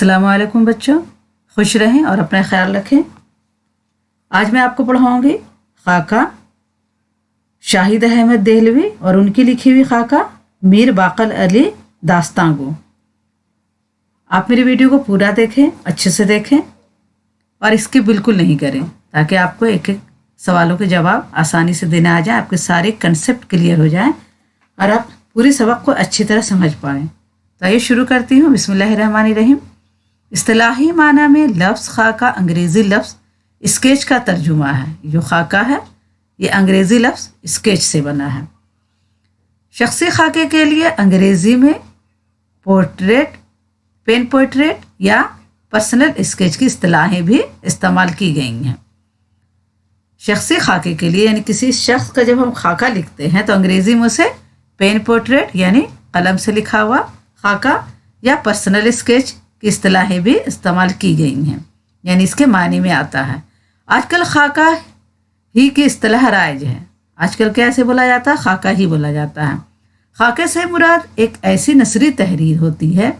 अस्सलाम वालेकुम बच्चों, खुश रहें और अपना ख्याल रखें। आज मैं आपको पढ़ाऊंगी खाका शाहिद अहमद देहलवी और उनकी लिखी हुई खाका मीर बाक़र अली दास्तां गो। आप मेरी वीडियो को पूरा देखें, अच्छे से देखें और इसकी बिल्कुल नहीं करें ताकि आपको एक एक सवालों के जवाब आसानी से देने आ जाए, आपके सारे कंसेप्ट क्लियर हो जाएं और आप पूरी सबक को अच्छी तरह समझ पाएँ। तो आइए शुरू करती हूँ। बिस्मिल्लाहिर्रहमानिर्रहीम। इस्तिलाही माना में लफ्ज़ खाका अंग्रेज़ी लफ्ज़ स्केच का तर्जुमा है। जो खाका है ये अंग्रेज़ी लफ्ज़ स्केच से बना है। शख्सी खाके के लिए अंग्रेज़ी में पोर्ट्रेट, पेन पोर्ट्रेट या पर्सनल स्केच की इस्तिलाहें भी इस्तेमाल की गई हैं। शख्सी खाके के लिए यानी किसी शख्स का जब हम खाका लिखते हैं तो अंग्रेज़ी में उसे पेन पोर्ट्रेट यानी कलम से लिखा हुआ खाका या पर्सनल स्केच की इस्तिलाहें भी इस्तेमाल की गई हैं, यानी इसके मानी में आता है। आजकल खाका ही की इस्तिलाह राइज है। आजकल कैसे बोला जाता है? खाका ही बोला जाता है। खाके से मुराद एक ऐसी नसरी तहरीर होती है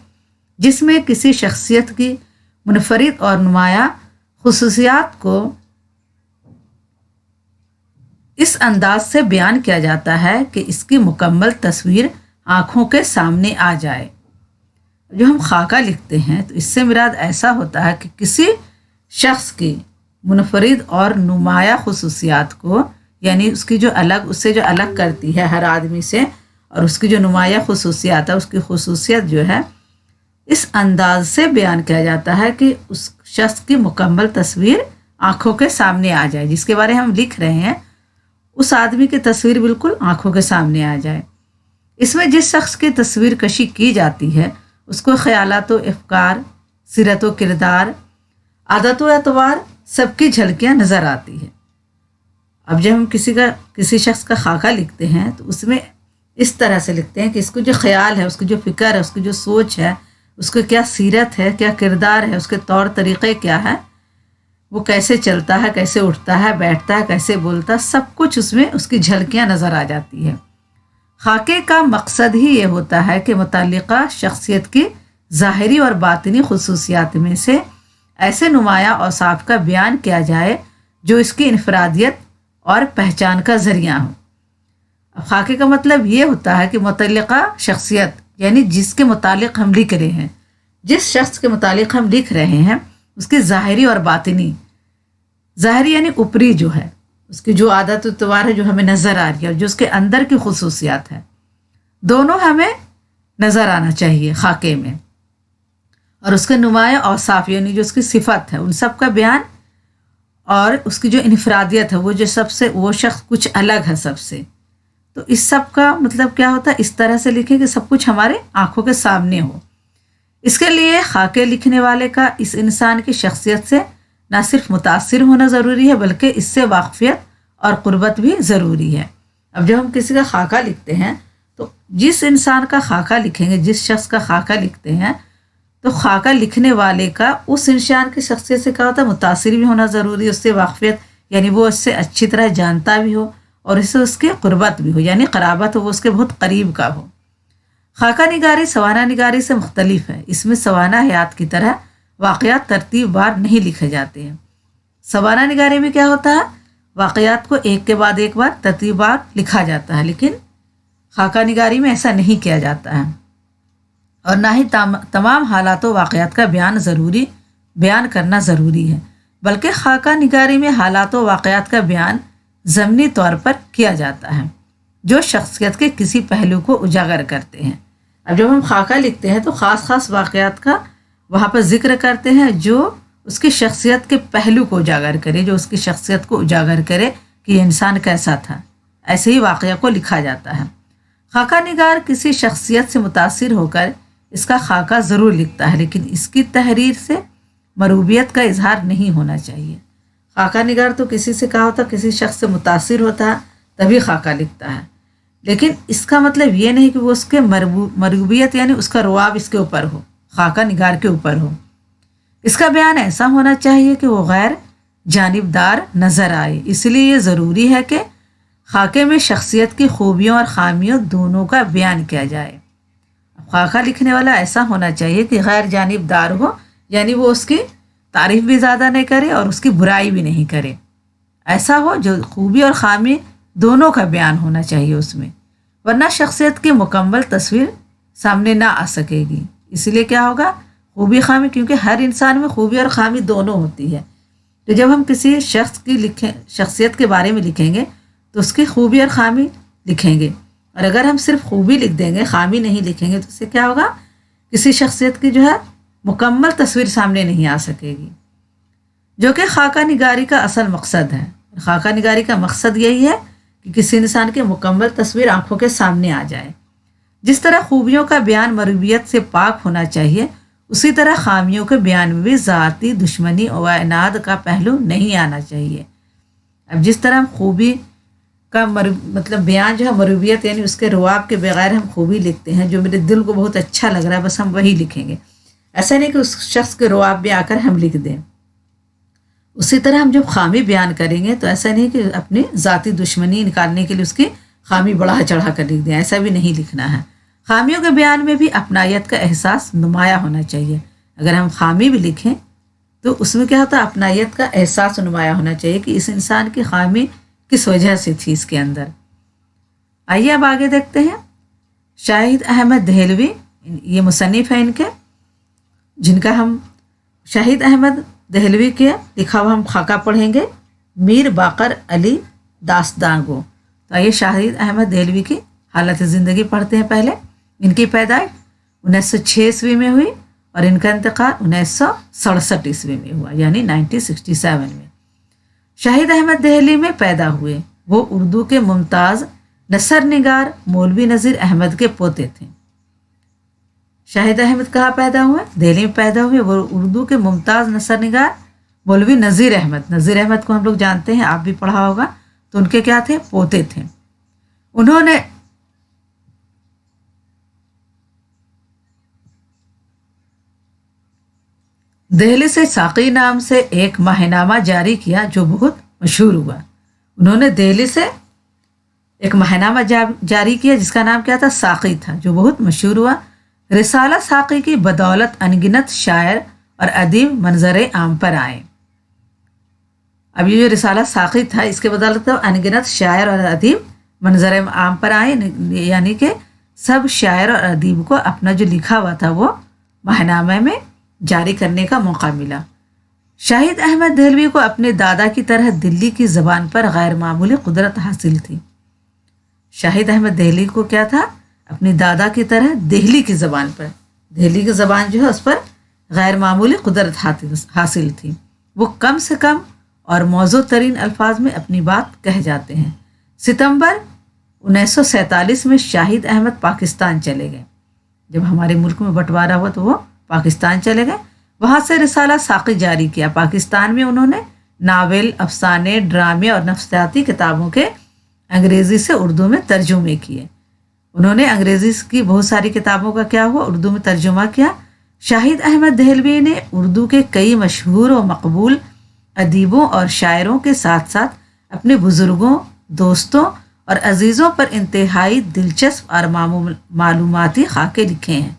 जिसमें किसी शख्सियत की मुनफरिद और नुमाया खुसूसियात को इस अंदाज से बयान किया जाता है कि इसकी मुकम्मल तस्वीर आँखों के सामने आ जाए। जो हम खाका लिखते हैं तो इससे मुराद ऐसा होता है कि किसी शख्स की मुनफरिद और नुमाया खुसूसियात को, यानी उसकी जो अलग, उससे जो अलग करती है हर आदमी से, और उसकी जो नुमाया खुसूसियात है उसकी खुसूसियत जो है इस अंदाज से बयान किया जाता है कि उस शख्स की मुकम्मल तस्वीर आँखों के सामने आ जाए। जिसके बारे में हम लिख रहे हैं उस आदमी की तस्वीर बिल्कुल आँखों के सामने आ जाए। इसमें जिस शख्स की तस्वीर कशी की जाती है उसको ख्यालात व अफ़कार, सीरत व किरदार, आदत व एतवार सबकी झलकियाँ नज़र आती है। अब जब हम किसी शख्स का खाका लिखते हैं तो उसमें इस तरह से लिखते हैं कि इसको जो ख्याल है, उसकी जो फ़िक्र है, उसकी जो सोच है, उसकी क्या सीरत है, क्या किरदार है, उसके तौर तरीक़े क्या है, वो कैसे चलता है, कैसे उठता है, बैठता है, कैसे बोलता है, सब कुछ उसमें उसकी झलकियाँ नज़र आ जाती है। खाके का मकसद ही ये होता है कि मुतल्लिका शख्सियत की ज़ाहिरी और बातिनी खुसूसियात में से ऐसे नुमाया औसाफ का बयान किया जाए जो इसकी इनफरादियत और पहचान का ज़रिया हो। अब खाके का मतलब ये होता है कि मुतल्लिका शख्सियत यानी जिसके मुतालिक हम लिख रहे हैं, जिस शख्स के मुतालिक हम लिख रहे हैं उसकी ज़ाहिरी और बातिनी, ज़ाहिरी यानी ऊपरी जो है, उसकी जो आदत इतवार है जो हमें नज़र आ रही है, और जो उसके अंदर की खुसूसियात है, दोनों हमें नज़र आना चाहिए खाके में। और उसके नुमाया औसाफ यानी जो उसकी सिफत है उन सब का बयान, और उसकी जो इनफरादियत है, वो शख्स कुछ अलग है सबसे। तो इस सब का मतलब क्या होता है? इस तरह से लिखें कि सब कुछ हमारे आँखों के सामने हो। इसके लिए खाके लिखने वाले का इस इंसान की शख्सियत से न सिर्फ मुतासिर होना ज़रूरी है बल्कि इससे वाक़फ़ियत और क़ुर्बत भी ज़रूरी है। अब जब हम किसी का खाका लिखते हैं तो जिस इंसान का खाका लिखेंगे, जिस शख्स का खाका लिखते हैं, तो खाका लिखने वाले का उस इंसान की शख्सियत से क्या होता है? मुतासिर भी होना ज़रूरी है, उससे वाक़फ़ियत यानी वो उससे अच्छी तरह जानता भी हो और इससे उसकी क़ुर्बत भी हो, यानी क़राबत हो, वो उसके बहुत करीब का हो। खाका निगारी सवाना निगारी से मुख्तलिफ है। इसमें सवाना हयात की तरह वाक़यात तरतीब वार नहीं लिखे जाते हैं। सवाना निगारी में क्या होता है? वाक़यात को एक के बाद एक बार तरतीब वार लिखा जाता है, लेकिन खाका निगारी में ऐसा नहीं किया जाता है और ना ही तमाम हालात व वाक़यात का बयान करना ज़रूरी है, बल्कि खाका निगारी में हालात व वाक़यात का बयान ज़मनी तौर पर किया जाता है जो शख्सियत के किसी पहलू को उजागर करते हैं। अब जब हम खाका लिखते हैं तो ख़ास वाक़यात का वहाँ पर ज़िक्र करते हैं जो उसकी शख्सियत के पहलू को उजागर करे, जो उसकी शख्सियत को उजागर करे कि ये इंसान कैसा था। ऐसे ही वाक़या को लिखा जाता है। खाका निगार किसी शख्सियत से मुतासिर होकर इसका खाका ज़रूर लिखता है, लेकिन इसकी तहरीर से मरूबियत का इजहार नहीं होना चाहिए। खाका निगार तो किसी से क्या होता, किसी शख्स से मुतासिर होता है तभी खाका लिखता है, लेकिन इसका मतलब ये नहीं कि वो उसके मरूबियत यानी उसका रवाब इसके ऊपर हो, खाका निगार के ऊपर हो। इसका बयान ऐसा होना चाहिए कि वो गैर जानिबदार नज़र आए। इसलिए ये ज़रूरी है कि खाके में शख्सियत की खूबियों और ख़ामियों दोनों का बयान किया जाए। खाका लिखने वाला ऐसा होना चाहिए कि गैर जानिबदार हो, यानी वो उसकी तारीफ भी ज़्यादा नहीं करे और उसकी बुराई भी नहीं करे। ऐसा हो जो खूबी और खामी दोनों का बयान होना चाहिए उसमें, वरना शख्सियत की मुकम्मल तस्वीर सामने ना आ सकेगी। इसलिए क्या होगा, खूबी खामी, क्योंकि हर इंसान में खूबी और खामी दोनों होती है। तो जब हम किसी शख्स की शख्सियत के बारे में लिखेंगे तो उसकी खूबी और खामी लिखेंगे, और अगर हम सिर्फ खूबी लिख देंगे, खामी नहीं लिखेंगे, तो उससे क्या होगा, किसी शख्सियत की जो है मुकम्मल तस्वीर सामने नहीं आ सकेगी, जो कि खाका निगारी का असल मकसद है। खाका निगारी का मकसद यही है कि किसी इंसान की मुकम्मल तस्वीर आंखों के सामने आ जाए। जिस तरह खूबियों का बयान मरूबियत से पाक होना चाहिए, उसी तरह खामियों के बयान में भी ज़ाती दुश्मनी और इनाद का पहलू नहीं आना चाहिए। अब जिस तरह हम खूबी का मतलब बयान जो है मरूबियत यानी उसके रुआब के बगैर हम खूबी लिखते हैं, जो मेरे दिल को बहुत अच्छा लग रहा है बस हम वही लिखेंगे, ऐसा नहीं कि उस शख्स के रुआब में आकर हम लिख दें। उसी तरह हम जब खामी बयान करेंगे तो ऐसा नहीं कि अपनी ज़ाती दुश्मनी निकालने के लिए उसकी खामी बढ़ा चढ़ा कर लिख दें, ऐसा भी नहीं लिखना है। खामियों के बयान में भी अपनायत का एहसास नुमाया होना चाहिए। अगर हम खामी भी लिखें तो उसमें क्या होता है, अपनायत का एहसास नुमाया होना चाहिए कि इस इंसान की खामी किस वजह से थी इसके अंदर। आइए अब आगे देखते हैं। शाहिद अहमद दहलवी, ये मुसन्निफ़ है इनके, जिनका हम शाहिद अहमद दहलवी के लिखा हुआ हम खाका पढ़ेंगे, मीर बाकर अली दास्तान गो। तो आइए शाहिद अहमद दहलवी की हालत ज़िंदगी पढ़ते हैं। पहले इनकी पैदाइश 1906 ईस्वी में हुई और इनका इंतकाल 1967 ईस्वी में हुआ, यानी 1967 में। शाहिद अहमद दहली में पैदा हुए। वो उर्दू के मुमताज़ नसर निगार मौलवी नज़ीर अहमद के पोते थे। शाहिद अहमद कहाँ पैदा हुए, दिल्ली में पैदा हुए। वो उर्दू के मुमताज़ नसर निगार मौलवी नज़ीर अहमद को हम लोग जानते हैं, आप भी पढ़ा होगा, तो उनके क्या थे, पोते थे। उन्होंने दिल्ली से साकी नाम से एक माहनामा जारी किया जो बहुत मशहूर हुआ। उन्होंने दिल्ली से एक माहनामा जारी किया जिसका नाम क्या था, साकी था, जो बहुत मशहूर हुआ। रिसाला साकी की बदौलत अनगिनत शायर और अदीब मंजर आम पर आए। अब ये जो रिसाला साकी था इसके बदौलत तो अनगिनत शायर और अदीब मंजर आम पर आए, यानी कि सब शायर और अदीब को अपना जो लिखा हुआ था वो माहनामे में जारी करने का मौका मिला। शाहिद अहमद दहलवी को अपने दादा की तरह दिल्ली की ज़बान पर गैर मामूली कुदरत हासिल थी। शाहिद अहमद दहली को क्या था, अपनी दादा की तरह दिल्ली की ज़बान पर, दिल्ली की ज़बान जो है उस पर गैर मामूली कुदरत हासिल थी। वो कम से कम और मौजू तरीन अल्फाज में अपनी बात कह जाते हैं। सितंबर 1947 में शाहिद अहमद पाकिस्तान चले गए। जब हमारे मुल्क में बंटवारा हुआ तो वो पाकिस्तान चले गए। वहाँ से रिसाला साकी जारी किया। पाकिस्तान में उन्होंने नावल, अफसाने, ड्रामे और नफ्सियाती किताबों के अंग्रेज़ी से उर्दू में तर्जुमे किए। उन्होंने अंग्रेज़ी की बहुत सारी किताबों का क्या हुआ, उर्दू में तर्जुमा किया। शाहिद अहमद दहलवी ने उर्दू के कई मशहूर और मकबूल अदीबों और शायरों के साथ साथ अपने बुज़ुर्गों, दोस्तों और अजीज़ों पर इंतहाई दिलचस्प और मालूमाती खाके लिखे हैं।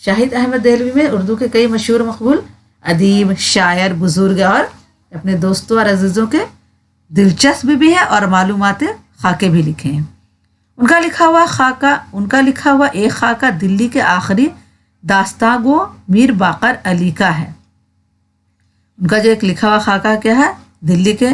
शाहिद अहमद दहलवी में उर्दू के कई मशहूर मकबूल अदीब, शायर, बुज़ुर्ग और अपने दोस्तों और अजीज़ों के दिलचस्प भी हैं और मालूमाती खाके भी लिखे हैं। उनका लिखा हुआ एक खाका दिल्ली के आखिरी दास्तागो मीर बाकर अली का है। उनका जो एक लिखा हुआ खाका क्या है, दिल्ली के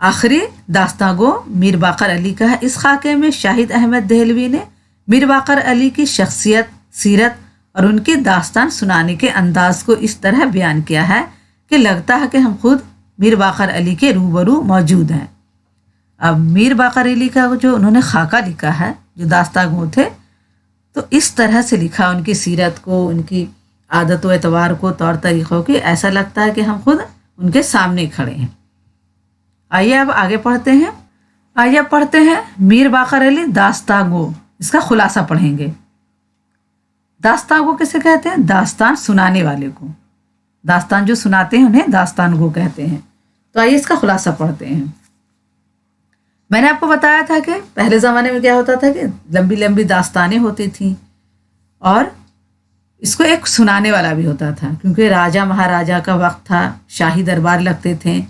आखिरी दास्तागो मीर बाकर अली का है। इस खाके में शाहिद अहमद दहलवी ने मीर बाकर अली की शख्सियत, सीरत और उनकी दास्तान सुनाने के अंदाज को इस तरह बयान किया है कि लगता है कि हम खुद मीर बाकर अली के रूबरू मौजूद हैं। अब मीर बाकर अली का जो उन्होंने खाका लिखा है, जो दास्तागो थे, तो इस तरह से लिखा उनकी सीरत को, उनकी आदत व एतवार को, तौर तरीक़ों की, ऐसा लगता है कि हम खुद उनके सामने खड़े हैं। आइए अब आगे पढ़ते हैं मीर बाकर अली दास्तागो। इसका खुलासा पढ़ेंगे। दास्तागो किसे कहते हैं, दास्तान सुनाने वाले को। दास्तान जो सुनाते हैं उन्हें दास्तान गो कहते हैं। तो आइए इसका खुलासा पढ़ते हैं। मैंने आपको बताया था कि पहले ज़माने में क्या होता था कि लंबी लंबी दास्तानें होती थीं और इसको एक सुनाने वाला भी होता था, क्योंकि राजा महाराजा का वक्त था, शाही दरबार लगते थे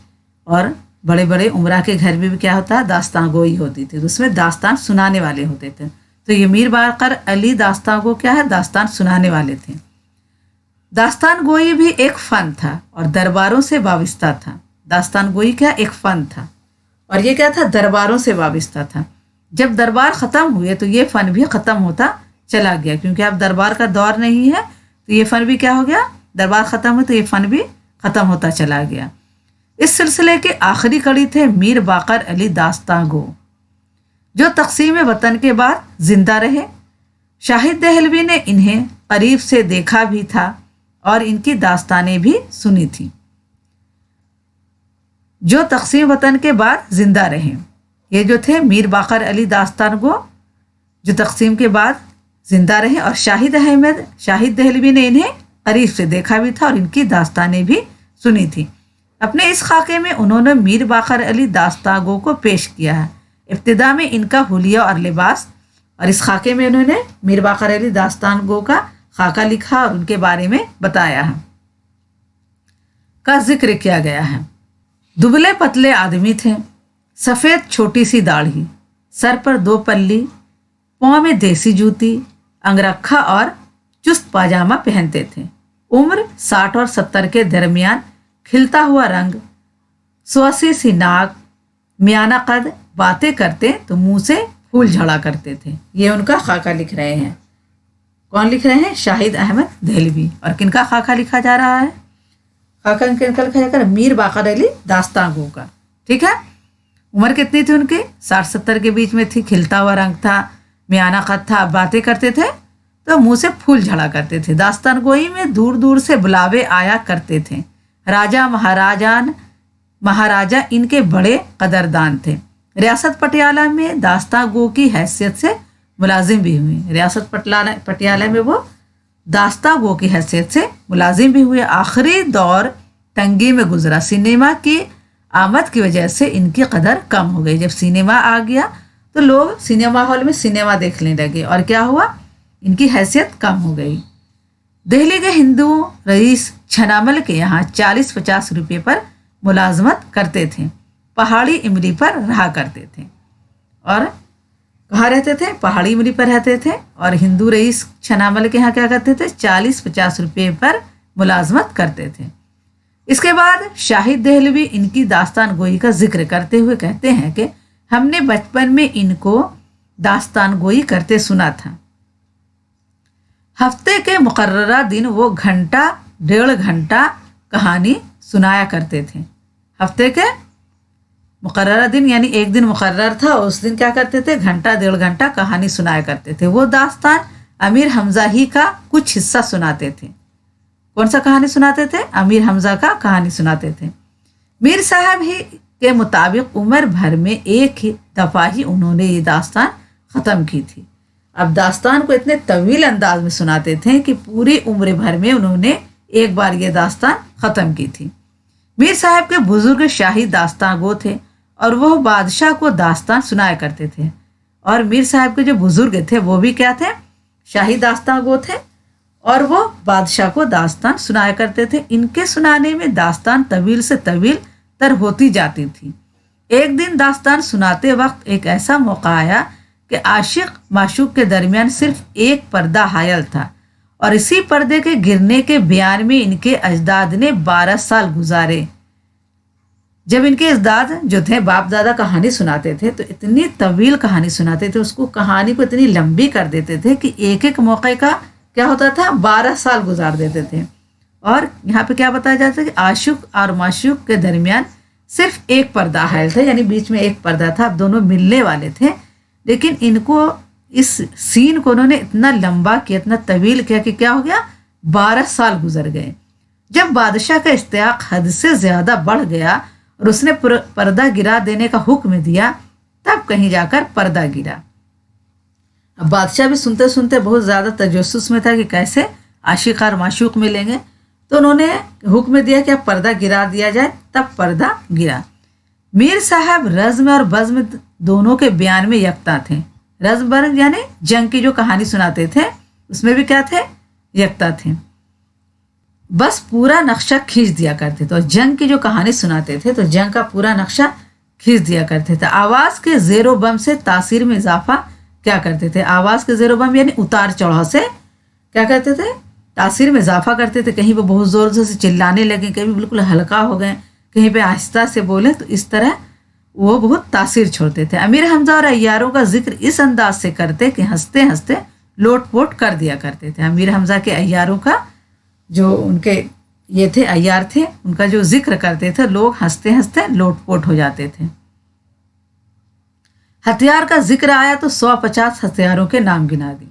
और बड़े बड़े उमरा के घर में भी क्या होता है, दास्तान गोई होती थी, तो उसमें दास्तान सुनाने वाले होते थे। तो ये मीर बाकर अली दास्तान गो क्या है, दास्तान सुनाने वाले थे। दास्तान गोई भी एक फ़न था और दरबारों से वाबस्ता था। दास्तान गोई क्या एक फ़न था और ये क्या था, दरबारों से वाबस्ता था। जब दरबार ख़त्म हुए तो ये फ़न भी ख़त्म होता चला गया, क्योंकि अब दरबार का दौर नहीं है, तो ये फ़न भी क्या हो गया, दरबार ख़त्म हुआ तो ये फ़न भी ख़त्म होता चला गया। इस सिलसिले के आखिरी कड़ी थे मीर बाकर अली दास्तान गो, जो तक़सीम वतन के बाद जिंदा रहे। शाहिद देहलवी ने इन्हें करीब से देखा भी था और इनकी दास्तानें भी सुनी थी। जो तक़सीम वतन के बाद जिंदा रहे, ये जो थे मीर बाकर अली दास्तान गो, जो तक़सीम के बाद जिंदा रहे, और शाहिद देहलवी ने इन्हें करीब से देखा भी था और इनकी दास्तानें भी सुनी थी। अपने इस खाके में उन्होंने मीर बाकर अली दास्तान गो को पेश किया है। इब्तिदा में इनका हुलिया और लिबास, और इस खाके में उन्होंने मीर बाकर अली दास्तान गो का खाका लिखा और उनके बारे में बताया है, का जिक्र किया गया है। दुबले पतले आदमी थे, सफ़ेद छोटी सी दाढ़ी, सर पर 2 पल्ली, पाँव में देसी जूती, अंगरखा और चुस्त पाजामा पहनते थे। उम्र 60 और 70 के दरमियान, खिलता हुआ रंग, सुअसी सी नाक, मियाना कद, बातें करते तो मुंह से फूल झड़ा करते थे। ये उनका खाका लिख रहे हैं। कौन लिख रहे हैं, शाहिद अहमद देहलवी। और किनका खाका लिखा जा रहा है, खाका किनका लिखा जाकर, मीर बाकर अली दास्तान गो का। ठीक है, उम्र कितनी थी उनकी, 60-70 के बीच में थी, खिलता हुआ रंग था, मियाना कद था, बातें करते थे तो मुंह से फूल झड़ा करते थे। दास्तान गोई में दूर दूर से बुलावे आया करते थे। राजा महाराजा इनके बड़े कदरदान थे। रियासत पटियाला में दास्तान गो की हैसियत से मुलाजिम भी हुए। रियासत पटियाला में वो दास्तान गो की हैसियत से मुलाजिम भी हुए। आखिरी दौर तंगी में गुजरा। सिनेमा की आमद की वजह से इनकी कदर कम हो गई। जब सिनेमा आ गया तो लोग सिनेमा हॉल में सिनेमा देखने लगे और क्या हुआ, इनकी हैसियत कम हो गई। दिल्ली के हिंदू रईस छनामल के यहाँ 40-50 रुपये पर मुलाजमत करते थे। पहाड़ी इमली पर रहा करते थे। और कहाँ रहते थे, पहाड़ी इमली पर रहते थे। और हिंदू रईस छनामल के यहाँ क्या करते थे, 40-50 रुपये पर मुलाजमत करते थे। इसके बाद शाहिद देहलवी इनकी दास्तान गोई का जिक्र करते हुए कहते हैं कि हमने बचपन में इनको दास्तान गोई करते सुना था। हफ्ते के मुकर्ररा दिन वो 1-1.5 घंटा कहानी सुनाया करते थे। हफ्ते के मुकर्ररा दिन यानी एक दिन मुकर्रर था, उस दिन क्या करते थे, 1-1.5 घंटा कहानी सुनाया करते थे। वो दास्तान अमीर हमजा ही का कुछ हिस्सा सुनाते थे। कौन सा कहानी सुनाते थे, अमीर हमजा का कहानी सुनाते थे। मीर साहब ही के मुताबिक उम्र भर में एक ही दफ़ा ही उन्होंने ये दास्तान ख़त्म की थी। अब दास्तान को इतने तवील अंदाज में सुनाते थे कि पूरी उम्र भर में उन्होंने एक बार ये दास्तान ख़त्म की थी। मीर साहब के बुजुर्ग शाही दास्तान गो थे और वह बादशाह को दास्तान सुनाया करते थे। और मीर साहब के जो बुजुर्ग थे वो भी क्या थे, शाही दास्तान गो थे और वो बादशाह को दास्तान सुनाया करते थे। इनके सुनाने में दास्तान तवील से तवील तर होती जाती थी। एक दिन दास्तान सुनाते वक्त एक ऐसा मौका आया कि आशिक माशूक के दरमियान सिर्फ एक पर्दा हायल था और इसी पर्दे के गिरने के बयान में इनके अजदाद ने 12 साल गुजारे। जब इनके अजदाद जो थे बाप दादा कहानी सुनाते थे तो इतनी तवील कहानी सुनाते थे, उसको कहानी को इतनी लंबी कर देते थे कि एक एक मौके का क्या होता था, 12 साल गुजार देते थे। और यहाँ पे क्या बताया जाता है कि आशिक और माशूक के दरमियान सिर्फ एक पर्दा हायल था, यानी बीच में एक पर्दा था। अब दोनों मिलने वाले थे, लेकिन इनको इस सीन को उन्होंने इतना लंबा किया, इतना तवील किया कि क्या हो गया, 12 साल गुजर गए। जब बादशाह का इश्तियाक हद से ज़्यादा बढ़ गया और उसने पर्दा गिरा देने का हुक्म दिया, तब कहीं जाकर पर्दा गिरा। अब बादशाह भी सुनते सुनते बहुत ज़्यादा तजस्सुस में था कि कैसे आशिक और माशूक मिलेंगे, तो उन्होंने हुक्म दिया कि अब पर्दा गिरा दिया जाए। तब पर्दा गिरा। मीर साहब रज़्म और बज़्म दोनों के बयान में यकता थे। रज़्म यानी जंग की जो कहानी सुनाते थे उसमें भी क्या थे, यकता थे, बस पूरा नक्शा खींच दिया करते थे। और जंग की जो कहानी सुनाते थे तो जंग का पूरा नक्शा खींच दिया करते थे। आवाज़ के ज़ेरो बम से तासीर में इजाफा क्या करते थे? आवाज़ के ज़ेरो बम यानी उतार चढ़ाव से क्या करते थे? तासीर में इजाफा करते थे। कहीं पे बहुत ज़ोर ज़ोर से चिल्लाने लगे, कहीं बिल्कुल हल्का हो गए, कहीं पे आहिस्ता से बोले, तो इस तरह वो बहुत तासीर छोड़ते थे। अमीर हमजा और अय्यारों का जिक्र इस अंदाज से करते कि हंसते हंसते लोट पोट कर दिया करते थे। अमीर हमजा के अय्यारों का जो उनके ये थे अय्यार थे, उनका जो जिक्र करते थे लोग हंसते हंसते लोट पोट हो जाते थे। हथियार का जिक्र आया तो 150 हथियारों के नाम गिना दिए।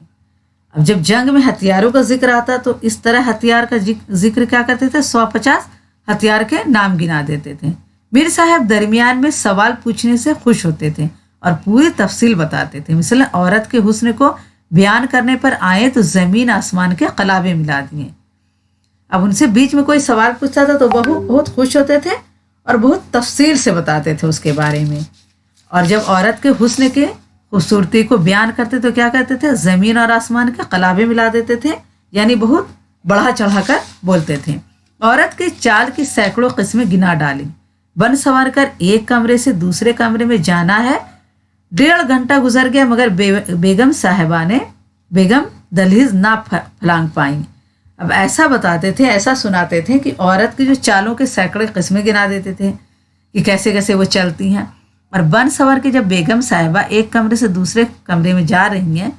अब जब जंग में हथियारों का जिक्र आता तो इस तरह हथियार का जिक्र क्या करते थे? 150 हथियार के नाम गिना देते थे। मीर साहब दरमियान में सवाल पूछने से खुश होते थे और पूरी तफसील बताते थे। मिसाल औरत के हुस्न को बयान करने पर आए तो ज़मीन आसमान के कलाबे मिला दिए। अब उनसे बीच में कोई सवाल पूछता था तो बहुत खुश होते थे और बहुत तफसील से बताते थे उसके बारे में। और जब औरत के हुस्न के खूबसूरती को बयान करते तो क्या कहते थे? ज़मीन और आसमान के कलाबे मिला देते थे, यानी बहुत बढ़ा चढ़ा कर बोलते थे। औरत की चाल की सैकड़ों किस्में गिना डाली। बन संवार कर एक कमरे से दूसरे कमरे में जाना है, 1.5 घंटा गुजर गया मगर बेगम साहिबा ने बेगम दहलीज ना फलांग पाई। अब ऐसा बताते थे, ऐसा सुनाते थे कि औरत की जो चालों के सैकड़े किस्में गिना देते थे कि कैसे कैसे वो चलती हैं। और बन सवार के जब बेगम साहिबा एक कमरे से दूसरे कमरे में जा रही हैं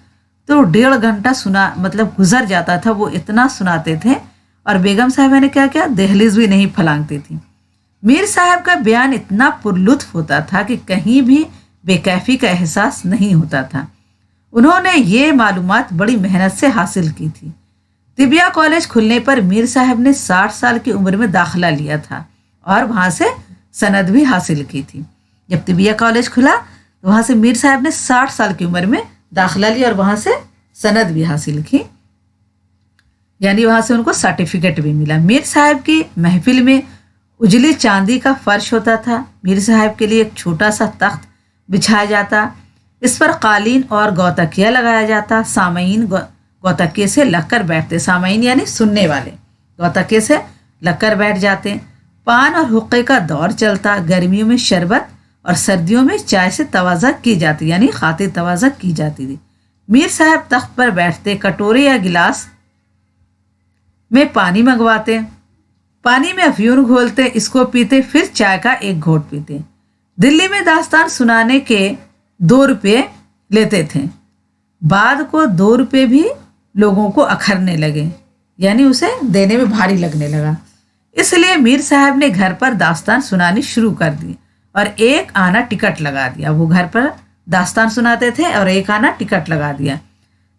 तो 1.5 घंटा सुना मतलब गुजर जाता था, वो इतना सुनाते थे। और बेगम साहिबा ने क्या किया? दहलीज भी नहीं फलांगती थी। मीर साहब का बयान इतना पुरलुत्फ होता था कि कहीं भी बेकैफी का एहसास नहीं होता था। उन्होंने ये मालूमात बड़ी मेहनत से हासिल की थी। तिबिया कॉलेज खुलने पर मीर साहब ने 60 साल की उम्र में दाखिला लिया था और वहाँ से सनद भी हासिल की थी। जब तिबिया कॉलेज खुला तो वहाँ से मीर साहब ने 60 साल की उम्र में दाखिला लिया और वहाँ से सनद भी हासिल की, यानी वहाँ से उनको सर्टिफिकेट भी मिला। मीर साहब की महफिल में उजली चांदी का फर्श होता था। मीर साहब के लिए एक छोटा सा तख्त बिछाया जाता, इस पर कालीन और गौतकिया लगाया जाता। सामईन गौतकिए से लगकर बैठते, सामईन यानी सुनने वाले गौतकिए से लगकर बैठ जाते। पान और हुक्के का दौर चलता। गर्मियों में शरबत और सर्दियों में चाय से तवाज़ा की जाती, यानी खातिर तवाज़ा की जाती थी। मीर साहब तख्त पर बैठते, कटोरे या गिलास में पानी मंगवाते, पानी में अफयून घोलते, इसको पीते, फिर चाय का एक घोट पीते। दिल्ली में दास्तान सुनाने के 2 रुपये लेते थे। बाद को 2 रुपये भी लोगों को अखरने लगे, यानी उसे देने में भारी लगने लगा। इसलिए मीर साहब ने घर पर दास्तान सुनानी शुरू कर दी और एक आना टिकट लगा दिया। वो घर पर दास्तान सुनाते थे और एक आना टिकट लगा दिया।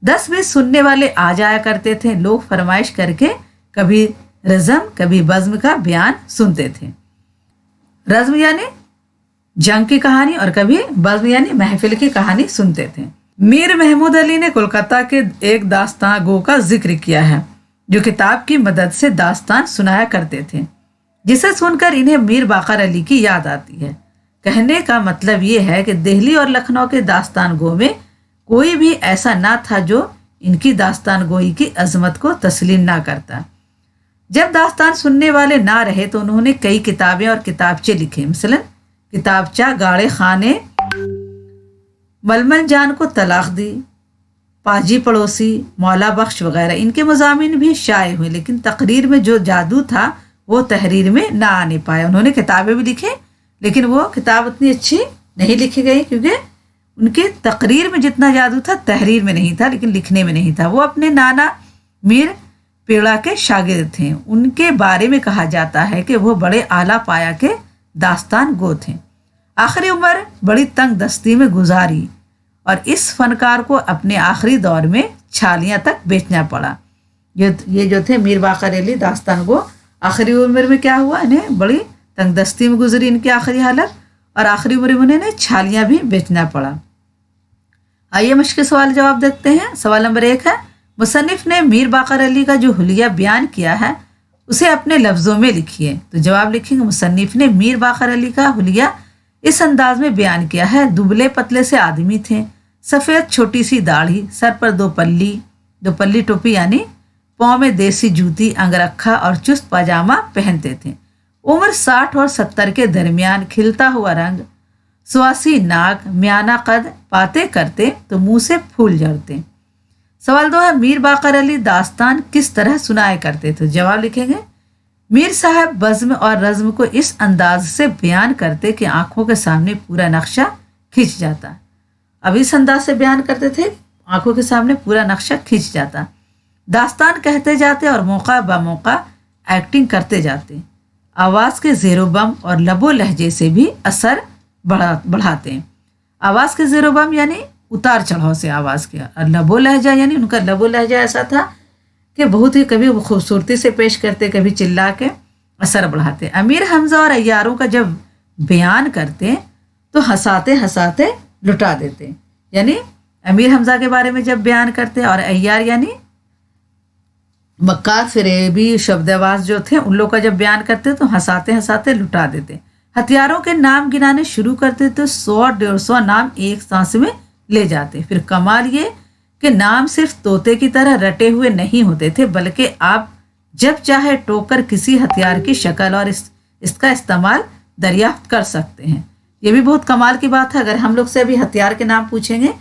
10-20 सुनने वाले आ जाया करते थे। लोग फरमाइश करके कभी रज़म कभी बज़्म का बयान सुनते थे। रज़्म यानी जंग की कहानी और कभी बज़्म यानी महफिल की कहानी सुनते थे। मीर महमूद अली ने कोलकाता के एक दास्तान गो का जिक्र किया है जो किताब की मदद से दास्तान सुनाया करते थे, जिसे सुनकर इन्हें मीर बाकर अली की याद आती है। कहने का मतलब ये है कि दिल्ली और लखनऊ के दास्तान गो में कोई भी ऐसा ना था जो इनकी दास्तान गोई की अजमत को तस्लीम ना करता। जब दास्तान सुनने वाले ना रहे तो उन्होंने कई किताबें और किताबचे लिखे। मसलन किताबचा गाड़े खां ने मलमल जान को तलाक दी, पाजी पड़ोसी, मौला बख्श वगैरह इनके मज़ामीन भी शाये हुए, लेकिन तकरीर में जो जादू था वो तहरीर में ना आने पाया। उन्होंने किताबें भी लिखी लेकिन वो किताब उतनी अच्छी नहीं लिखी गई क्योंकि उनके तकरीर में जितना जादू था तहरीर में नहीं था, लेकिन लिखने में नहीं था। वो अपने नाना मीर पेड़ा के शागिर्द थे। उनके बारे में कहा जाता है कि वो बड़े आला पाया के दास्तान गो थे। आखिरी उम्र बड़ी तंग दस्ती में गुजारी और इस फनकार को अपने आखिरी दौर में छालियाँ तक बेचना पड़ा। ये जो थे मीर बाकर अली दास्तान गो, आखिरी उम्र में क्या हुआ, इन्हें बड़ी तंग दस्ती में गुजरी इनकी आखिरी हालत और आखिरी उम्र में उन्हें छालियाँ भी बेचना पड़ा। आइए मुश्किल सवाल जवाब देखते हैं। सवाल नंबर 1 है, मुसन्निफ ने मीर बाकर अली का जो हुलिया बयान किया है उसे अपने लफ्ज़ों में लिखिए। तो जवाब लिखेंगे, मुसन्निफ ने मीर बाकर अली का हुलिया इस अंदाज में बयान किया है। दुबले पतले से आदमी थे, सफ़ेद छोटी सी दाढ़ी, सर पर 2 पल्ली टोपी यानी पाँव में देसी जूती, अंगरखा और चुस्त पजामा पहनते थे। उम्र 60 और 70 के दरमियान, खिलता हुआ रंग, सुआसी नाक, म्याना कद पाते करते तो मुंह से फूल झड़ते। सवाल 2 है, मीर बाकर अली दास्तान किस तरह सुनाया करते थे? जवाब लिखेंगे, मीर साहब बज़्म और रज़्म को इस अंदाज से बयान करते कि आंखों के सामने पूरा नक्शा खिंच जाता। अब इस अंदाज से बयान करते थे, आंखों के सामने पूरा नक्शा खिंच जाता। दास्तान कहते जाते और मौका ब मौका एक्टिंग करते जाते। आवाज़ के ज़ेरोबम और लबो लहजे से भी असर बढ़ाते हैं। आवाज़ के ज़ेरोबम यानी उतार चढ़ाव से आवाज़ के, और लबो लहजा यानी उनका लबो लहजा ऐसा था कि बहुत ही कभी वो खूबसूरती से पेश करते, कभी चिल्ला के असर बढ़ाते। अमीर हमज़ा और अय्यारों का जब बयान करते तो हंसाते हंसाते लुटा देते। यानी अमीर हमज़ा के बारे में जब बयान करते और अय्यार यानी मक्कार फिरेबी शब्दवाज जो थे, उन लोग का जब बयान करते तो हंसाते हंसाते लुटा देते। हथियारों के नाम गिनाने शुरू करते तो 100-150 नाम एक सांस में ले जाते। फिर कमाल ये कि नाम सिर्फ तोते की तरह रटे हुए नहीं होते थे, बल्कि आप जब चाहे टोकर किसी हथियार की शक्ल और इसका इस्तेमाल दरियाफ्त कर सकते हैं। ये भी बहुत कमाल की बात है। अगर हम लोग से अभी हथियार के नाम पूछेंगे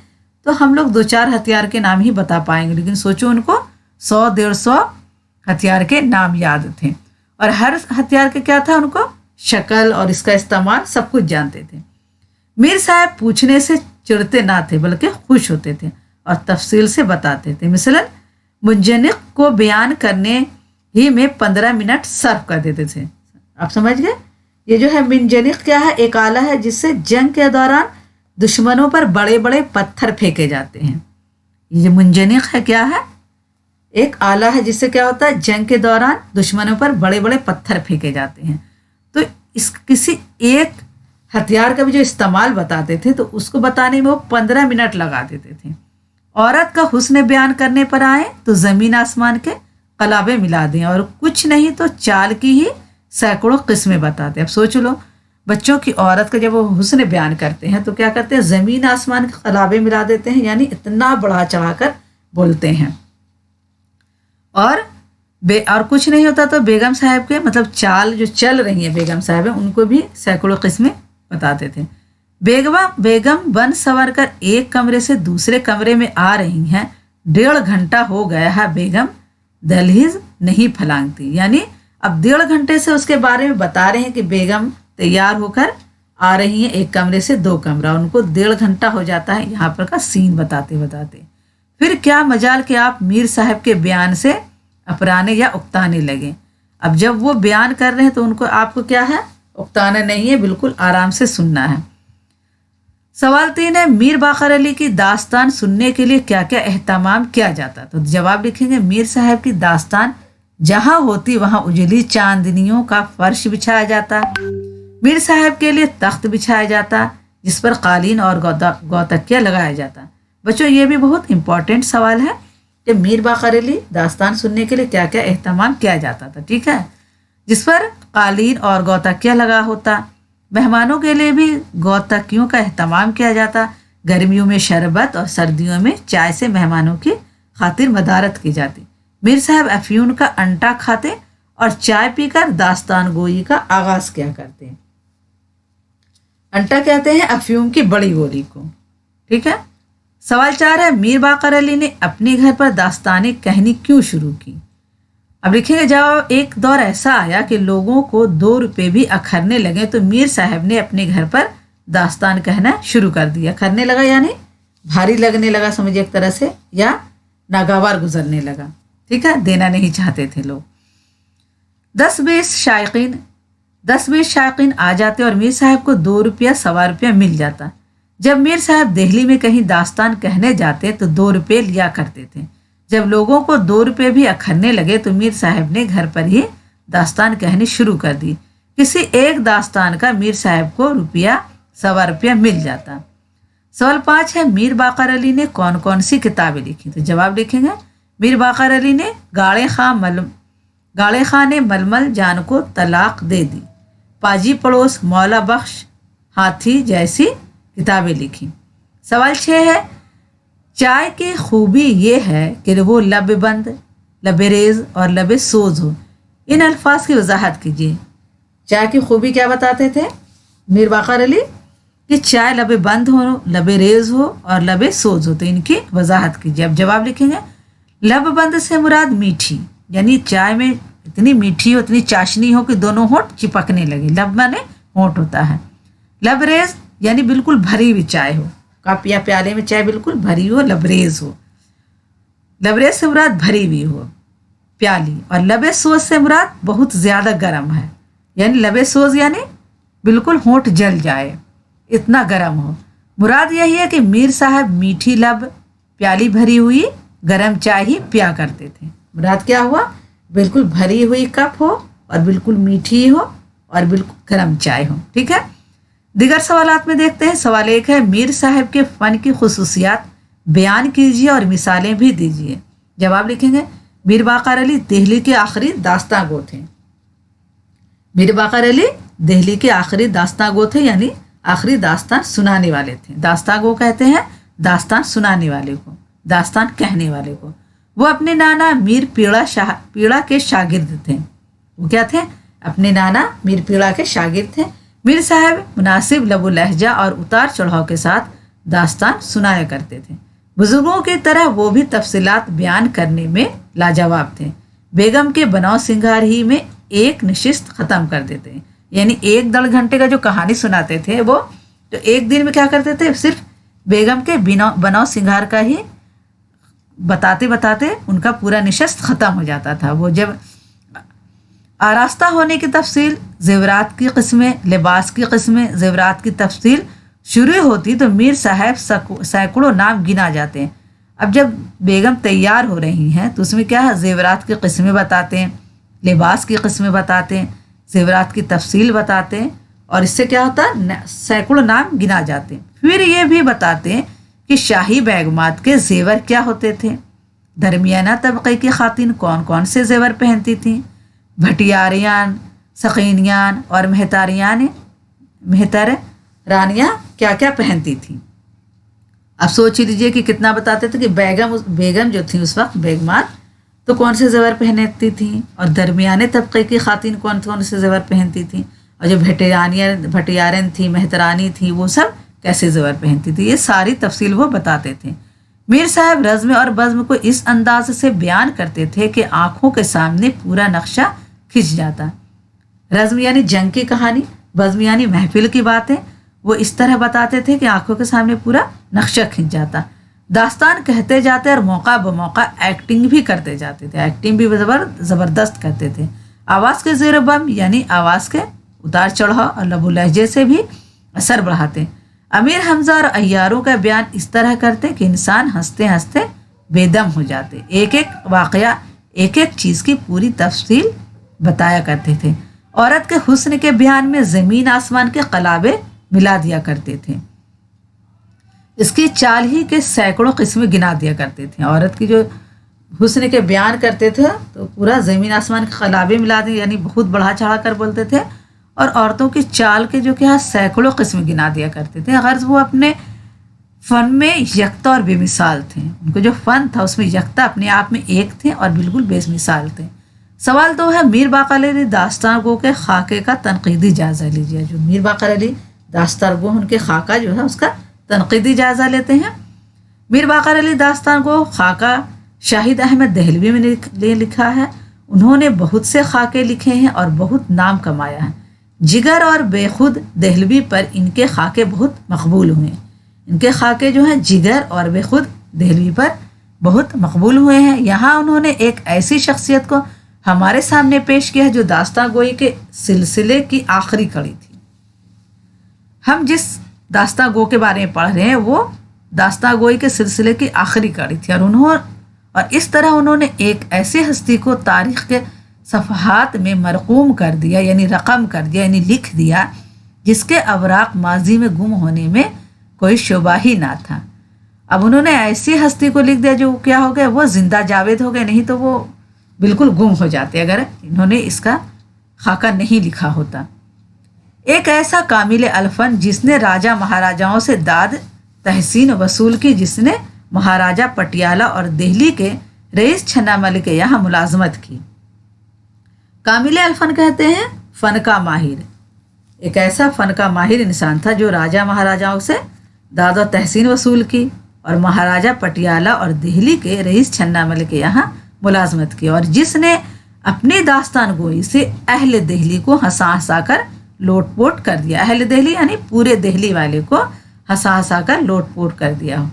तो हम लोग 2-4 हथियार के नाम ही बता पाएंगे, लेकिन सोचो उनको 100-150 हथियार के नाम याद थे, और हर हथियार के क्या था, उनको शक्ल और इसका इस्तेमाल सब कुछ जानते थे। मीर साहब पूछने से चिढ़ते ना थे, बल्कि खुश होते थे और तफसील से बताते थे। मिसलन मुंजनिक को बयान करने ही में 15 मिनट सर्व कर देते थे। आप समझ गए? ये जो है मिंजनिक क्या है? एक आला है जिससे जंग के दौरान दुश्मनों पर बड़े बड़े पत्थर फेंके जाते हैं। ये जो मुंजनिक है क्या है? एक आला है जिससे क्या होता है, जंग के दौरान दुश्मनों पर बड़े बड़े पत्थर फेंके जाते हैं। तो इस किसी एक हथियार का भी जो इस्तेमाल बताते थे तो उसको बताने में वो 15 मिनट लगा देते थे। औरत का हुस्न बयान करने पर आए तो ज़मीन आसमान के कलाबे मिला दें, और कुछ नहीं तो चाल की ही सैकड़ों किस्में बताते। अब सोच लो, बच्चों की औरत का जब वो हुस्न बयान करते हैं तो क्या करते हैं, ज़मीन आसमान के कलाबे मिला देते हैं, यानी इतना बढ़ा चढ़ा कर बोलते हैं। और कुछ नहीं होता तो बेगम साहब के मतलब चाल जो चल रही है बेगम साहब उनको भी सैकड़ों किस्में बताते थे। बेगम बन सवर कर एक कमरे से दूसरे कमरे में आ रही हैं, 1.5 घंटा हो गया है, बेगम दहलीज नहीं फलांगती। यानी अब 1.5 घंटे से उसके बारे में बता रहे हैं कि बेगम तैयार होकर आ रही हैं एक कमरे से 2 कमरा, उनको 1.5 घंटा हो जाता है यहाँ पर का सीन बताते बताते। फिर क्या मजाल कि आप मीर साहब के बयान से अपराने या उकताने लगे। अब जब वो बयान कर रहे हैं तो उनको आपको क्या है, उकताना नहीं है, बिल्कुल आराम से सुनना है। सवाल 3 है, मीर बाकर अली की दास्तान सुनने के लिए क्या क्या एहतमाम किया जाता? तो जवाब लिखेंगे, मीर साहब की दास्तान जहाँ होती वहाँ उजली चांदनियों का फर्श बिछाया जाता। मीर साहब के लिए तख्त बिछाया जाता जिस पर कालीन और गौतकिया लगाया जाता। बच्चों ये भी बहुत इंपॉर्टेंट सवाल है कि मीर बाकर अली दास्तान सुनने के लिए क्या क्या एहतमाम किया जाता था। ठीक है, जिस पर कालीन और गौतकिया लगा होता। मेहमानों के लिए भी गौतकियों का एहतमाम किया जाता। गर्मियों में शरबत और सर्दियों में चाय से मेहमानों की खातिर मदारत की जाती। मीर साहब अफ्यून का अंटा खाते और चाय पीकर दास्तान गोई का आगाज किया करते हैं। अंटा कहते हैं अफ्यूम की बड़ी गोली को। ठीक है, सवाल 4 है, मीर बाकर अली ने अपने घर पर दास्तानी कहनी क्यों शुरू की? अब लिखेंगे जवाब, एक दौर ऐसा आया कि लोगों को 2 रुपये भी अखरने लगे तो मीर साहब ने अपने घर पर दास्तान कहना शुरू कर दिया। अखरने लगा यानी भारी लगने लगा, समझिए एक तरह से, या नागवार गुजरने लगा। ठीक है, देना नहीं चाहते थे लोग। 10-20 शायकीन आ जाते और मीर साहब को 2 रुपया 1.25 रुपया मिल जाता। जब मीर साहब दिल्ली में कहीं दास्तान कहने जाते तो 2 रुपये लिया करते थे। जब लोगों को 2 रुपये भी अखरने लगे तो मीर साहब ने घर पर ही दास्तान कहनी शुरू कर दी। किसी एक दास्तान का मीर साहब को 1.25 रुपया मिल जाता। सवाल 5 है, मीर बाकर अली ने कौन कौन सी किताबें लिखी? तो जवाब लिखेंगे, मीर बाकर अली ने गाड़े खां ने मलमल जान को तलाक दे दी, पाजी पड़ोस, मौला बख्श, हाथी जैसी किताबें लिखी। सवाल 6 है, चाय की खूबी ये है कि वो लबेरेज और लबे सोज हो। इन अल्फाज की वजाहत कीजिए। चाय की खूबी क्या बताते थे मीर बाकर अली कि चाय लबे बंद हो, लबे रेज हो और लबे सोज हो। तो इनकी वजाहत कीजिए। अब जवाब लिखेंगे। लब बंद से मुराद मीठी, यानी चाय में इतनी मीठी हो, इतनी चाशनी हो कि दोनों होंठ चिपकने लगे। लब माने होंठ होता है। लबरेज यानी बिल्कुल भरी हुई चाय हो, कप या प्याले में चाय बिल्कुल भरी हो, लबरेज हो। लबरेज से मुराद भरी हुई हो प्याली। और लबे सोज से मुराद बहुत ज़्यादा गर्म है, यानी लबे सोज यानी बिल्कुल होंठ जल जाए, इतना गर्म हो। मुराद यही है कि मीर साहब मीठी लब प्याली भरी हुई गर्म चाय ही पिया करते थे। मुराद क्या हुआ, बिल्कुल भरी हुई कप हो और बिल्कुल मीठी हो और बिल्कुल गर्म चाय हो। ठीक है। दिगर सवालात में देखते हैं। सवाल एक है, मीर साहब के फ़न की खुसूसियात बयान कीजिए और मिसालें भी दीजिए। जवाब लिखेंगे। मीर बाकर अली दिल्ली के आखिरी दास्तां गो थे। मीर बाकर अली दिल्ली के आखिरी दास्तां गो थे, यानी आखिरी दास्तान सुनाने वाले थे। दास्तां गो कहते हैं दास्तान सुनाने वाले को, दास्तान कहने वाले को। वो अपने नाना मीर पीड़ा के शागिर्द थे। वो क्या थे, अपने नाना मीर पीड़ा के शागिर्द थे। मीर साहब मुनासिब लबो लहजा और उतार चढ़ाव के साथ दास्तान सुनाया करते थे। बुजुर्गों की तरह वो भी तफसीलात बयान करने में लाजवाब थे। बेगम के बनाव सिंगार ही में एक नशिस्त ख़त्म कर देते हैं, यानी 1-1.5 घंटे का जो कहानी सुनाते थे वो, तो एक दिन में क्या करते थे, सिर्फ बेगम के बनाव सिंगार का ही बताते बताते उनका पूरा नशिस्त ख़त्म हो जाता था। वो जब आरास्ता होने की तफसील, जेवरात की किस्में, लिबास की किस्में, जेवरात की तफसील शुरू होती तो मीर साहब सैकड़ों नाम गिना जाते हैं। अब जब बेगम तैयार हो रही हैं तो उसमें क्या है, जेवरात की किस्में बताते हैं, लिबास की किस्में बताते हैं, जेवरात की तफसील बताते हैं, और इससे क्या होता है, सैकड़ों नाम गिना जाते हैं। फिर ये भी बताते हैं कि शाही बैगमात के जेवर क्या होते थे, दरमियाना तबके की खातिन कौन कौन से जेवर पहनती थीं, भटियारियान, सकीनियान और मेहतर रानियाँ क्या क्या पहनती थीं। अब सोच लीजिए कि कितना बताते थे कि बेगम जो थी उस वक्त बेगमात तो कौन से जेवर पहनती थीं, और दरमियाने तबके की खातिन कौन कौन से जेवर पहनती थीं, और जो भटियारन थी, मेहतरानी थी, वो सब कैसे जेवर पहनती थी। ये सारी तफसील वो बताते थे। मीर साहब रज़्म और बज़्म को इस अंदाज से बयान करते थे कि आँखों के सामने पूरा नक्शा खिंच जाता। रज़्म यानी जंग की कहानी, बज़्म यानी महफिल की बातें वो इस तरह बताते थे कि आंखों के सामने पूरा नक्शा खिंच जाता। दास्तान कहते जाते और मौका ब मौका एक्टिंग भी करते जाते थे। एक्टिंग भी ज़बरदस्त करते थे। आवाज़ के ज़ेर बम यानी आवाज़ के उतार चढ़ाव और लबो लहजे से भी असर बढ़ाते। अमीर हमजा और अय्यारों का बयान इस तरह करते कि इंसान हंसते हंसते बेदम हो जाते। एक एक वाक़या, एक एक चीज़ की पूरी तफसील बताया करते थे। औरत के हुस्न के बयान में ज़मीन आसमान के कलाबे मिला दिया करते थे। इसकी चाल ही के सैकड़ों किस्में गिना दिया करते थे। औरत की जो हुस्न के बयान करते थे तो पूरा ज़मीन आसमान के कलाबे मिला दिए, यानी बहुत बढ़ा चढ़ा कर बोलते थे। और औरतों की चाल के जो क्या सैकड़ों किस्में गिना दिया करते थे। गर्ज वो अपने फ़न में यकता और बेमिसाल थे। उनको जो फ़न था उसमें यकता, अपने आप में एक थे और बिल्कुल बेमिसाल थे। सवाल तो है, मीर बाकर अली दास्तान गो के खाके का तनकीदी जायज़ा लीजिए। जो मीर बाकर अली दास्तान गो, उनके खाका जो है उसका तनकीदी जायज़ा लेते हैं। मीर बाकर अली दास्तान गो खाका शाहिद अहमद दहलवी में लिखा है। उन्होंने बहुत से खाके लिखे हैं और बहुत नाम कमाया है। जिगर और बेखुद दहलवी पर इनके खाके बहुत मकबूल हुए हैं। इनके खाके जो हैं जिगर और बेखुद दहलवी पर बहुत मकबूल हुए हैं। यहाँ उन्होंने एक ऐसी शख्सियत को हमारे सामने पेश किया जो दास्तान गोई के सिलसिले की आखिरी कड़ी थी। हम जिस दास्तान गो के बारे में पढ़ रहे हैं वो दास्तान गोई के सिलसिले की आखिरी कड़ी थी। और इस तरह उन्होंने एक ऐसी हस्ती को तारीख़ के सफ़हात में मरकूम कर दिया, यानी रकम कर दिया, यानी लिख दिया, जिसके अवराक माजी में गुम होने में कोई शुबा ही ना था। अब उन्होंने ऐसी हस्ती को लिख दिया जो क्या हो गया, वो जिंदा जावेद हो गए, नहीं तो वो बिल्कुल गुम हो जाते अगर इन्होंने इसका खाका नहीं लिखा होता। एक ऐसा कामिल अल्फन जिसने राजा महाराजाओं से दाद तहसीन वसूल की, जिसने महाराजा पटियाला और दिल्ली के रईस छन्ना मलिक के यहाँ मुलाजमत की। कामिल अलफन कहते हैं फ़न का माहिर, एक ऐसा फ़न का माहिर इंसान था जो राजा महाराजाओं से दाद और तहसीन वसूल की और महाराजा पटियाला और दिल्ली के रईस छन्ना मलिक के यहाँ मुलाजमत की, और जिसने अपनी दास्तान गोई से अहले दिल्ली को हंसा हंसा कर लोटपोट कर दिया। अहले दिल्ली यानी पूरे दिल्ली वाले को हंसा हंसा कर लोटपोट कर दिया हो।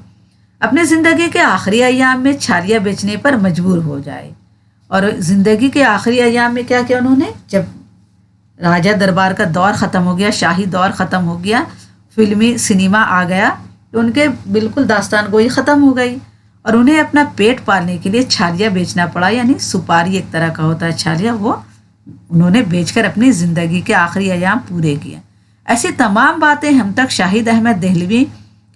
अपनी ज़िंदगी के आखिरी अयाम में छालियाँ बेचने पर मजबूर हो जाए। और ज़िंदगी के आखिरी अयाम में क्या किया उन्होंने, जब राजा दरबार का दौर ख़त्म हो गया, शाही दौर ख़त्म हो गया, फिल्मी सिनेमा आ गया, तो उनके बिल्कुल दास्तान गोई ख़त्म हो गई और उन्हें अपना पेट पालने के लिए छालियाँ बेचना पड़ा। यानी सुपारी एक तरह का होता है छालियाँ, वो उन्होंने बेचकर अपनी ज़िंदगी के आखिरी अयाम पूरे किए। ऐसी तमाम बातें हम तक शाहिद अहमद देहलवी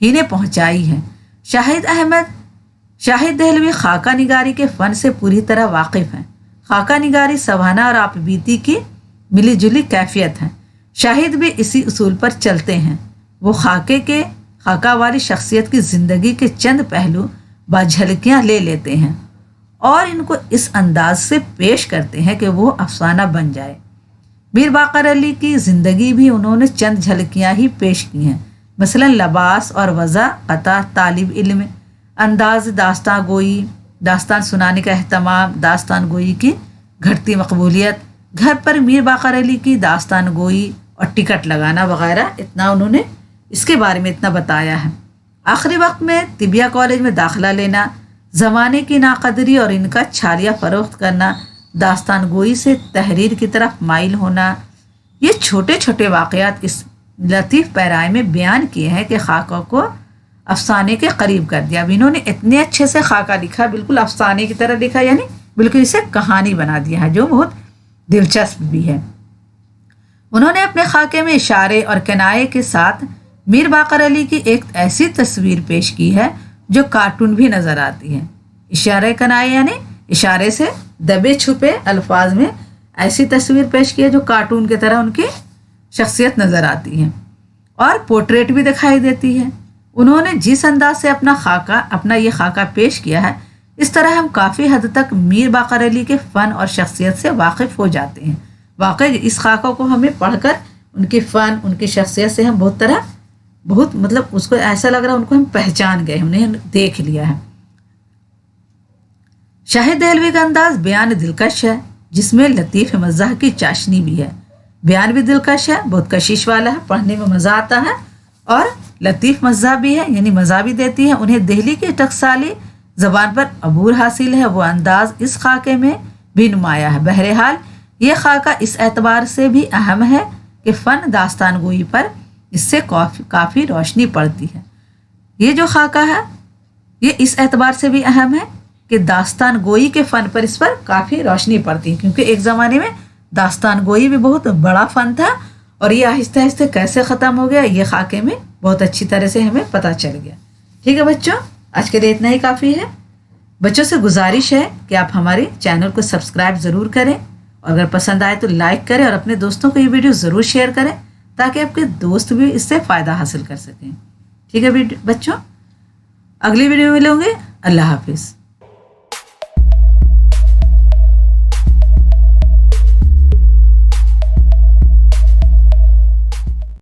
ही ने पहुँचाई हैं। शाहिद देहलवी खाका निगारी के फ़न से पूरी तरह वाकिफ़ हैं। खाका निगारी सवाना और आपबीती की मिली जुली कैफियत है। शाहिद भी इसी उसूल पर चलते हैं। वो खाका वाली शख्सियत की ज़िंदगी के चंद पहलू बाझलकियाँ ले लेते हैं और इनको इस अंदाज से पेश करते हैं कि वो अफसाना बन जाए। मीर बाकर अली की ज़िंदगी भी उन्होंने चंद झलकियाँ ही पेश की हैं। मसलन लबास और वज़ा, अता, तालिब इल्म, अंदाज दास्तान गोई, दास्तान सुनाने का अहतमाम, दास्तान गोई की घटती मकबूलियत, घर पर मीर बाकर अली की दास्तान गोई और टिकट लगाना वगैरह, इतना उन्होंने इसके बारे में इतना बताया है। आखिरी वक्त में तिबिया कॉलेज में दाखिला लेना, ज़माने की नाकदरी और इनका छालिया फ़रोख्त करना, दास्तान गोई से तहरीर की तरफ माइल होना, ये छोटे छोटे वाक़यात इस लतीफ़ पैराए में बयान किए हैं कि खाका को अफसाने के करीब कर दिया। अब इन्होंने इतने अच्छे से खाका लिखा, बिल्कुल अफसाने की तरह लिखा, यानी बिल्कुल इसे कहानी बना दिया है, जो बहुत दिलचस्प भी है। उन्होंने अपने खाके में इशारे और किनाये के साथ मीर बाकर अली की एक ऐसी तस्वीर पेश की है जो कार्टून भी नज़र आती है। इशारे किनाये यानी इशारे से दबे छुपे अल्फाज में ऐसी तस्वीर पेश की है जो कार्टून की तरह उनकी शख्सियत नज़र आती है और पोर्ट्रेट भी दिखाई देती है। उन्होंने जिस अंदाज से अपना ये खाका पेश किया है, इस तरह हम काफ़ी हद तक मीर बाकर अली के फ़न और शख्सियत से वाकिफ़ हो जाते हैं। वाकई इस खाका को हमें पढ़कर उनके फ़न, उनकी शख्सियत से हम बहुत मतलब उसको ऐसा लग रहा है उनको हम पहचान गए, हमने देख लिया है। शाहिद देहलवी का अंदाज बयान दिलकश है, जिसमें लतीफ़ मज़ाह की चाशनी भी है। बयान भी दिलकश है, बहुत कशिश वाला है, पढ़ने में मज़ा आता है और लतीफ़ मज़ाह भी है, यानी मज़ा भी देती है। उन्हें दिल्ली की टकसाली ज़बान पर अबूर हासिल है, वो अंदाज इस खाके में भी नुमाया है। बहरहाल ये खाका इस एतबार से भी अहम है कि फ़न दास्तान गोई पर इससे काफ़ी रोशनी पड़ती है। ये जो खाका है ये इस एतबार से भी अहम है कि दास्तान गोई के फ़न पर इस पर काफ़ी रोशनी पड़ती है, क्योंकि एक ज़माने में दास्तान गोई भी बहुत बड़ा फ़न था और ये आहिस्ते आहिस्ते कैसे ख़त्म हो गया ये खाके में बहुत अच्छी तरह से हमें पता चल गया। ठीक है बच्चों, आज के लिए इतना ही काफ़ी है। बच्चों से गुजारिश है कि आप हमारे चैनल को सब्सक्राइब ज़रूर करें और अगर पसंद आए तो लाइक करें और अपने दोस्तों को ये वीडियो ज़रूर शेयर करें ताकि आपके दोस्त भी इससे फ़ायदा हासिल कर सकें। ठीक है बच्चों, अगली वीडियो में मिलेंगे। अल्लाह हाफिज़।